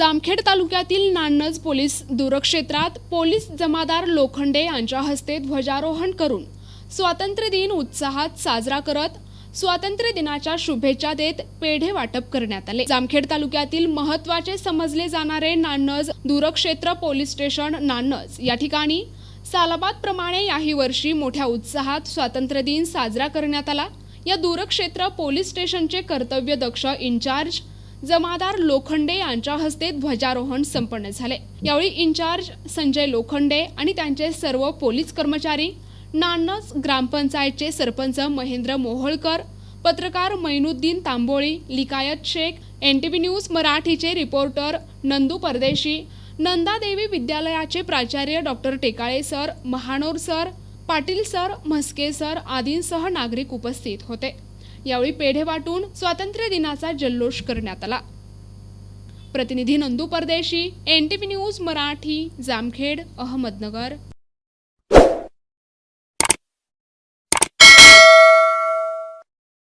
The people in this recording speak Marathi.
जामखेड तालुक्यातील नान्नज पोलीस दूरक्षेत्रात पोलीस जमादार लोखंडे यांच्या हस्ते ध्वजारोहण करून स्वातंत्र्य दिन उत्साहात साजरा करत स्वातंत्र्य दिनाच्या शुभेच्छा देत पेढे वाटप करण्यात आले। जामखेड तालुक्यातील महत्त्वाचे समजले जाणारे नान्नज दूरक्षेत्र पोलीस स्टेशन नान्नज या ठिकाणी सालाबाद प्रमाणे याही वर्षी मोठ्या उत्साहात स्वातंत्र्य दिन साजरा करण्यात आला। या दूरक्षेत्र पोलीस स्टेशनचे कर्तव्य दक्ष इंचार्ज जमादार लोखंडे यांच्या हस्ते ध्वजारोहण संपन्न झाले। यावेळी इंचार्ज संजय लोखंडे आणि त्यांचे सर्व पोलीस कर्मचारी, नान्नज ग्रामपंचायतचे सरपंच महेंद्र मोहोळकर, पत्रकार मैनुद्दीन तांबोळी, लिकायत शेख, NTV न्यूज मराठीचे रिपोर्टर नंदू परदेशी, नंदादेवी विद्यालयाचे प्राचार्य doctor Tekale sir, Mahanor sir, Patil sir, Mhaske sir आदींसह नागरिक उपस्थित होते। यावेळी पेढे वाटून स्वातंत्र्य दिनाचा जल्लोष करण्यात आला। प्रतिनिधी नंदू परदेशी, NTV न्यूज मराठी, जामखेड, अहमदनगर।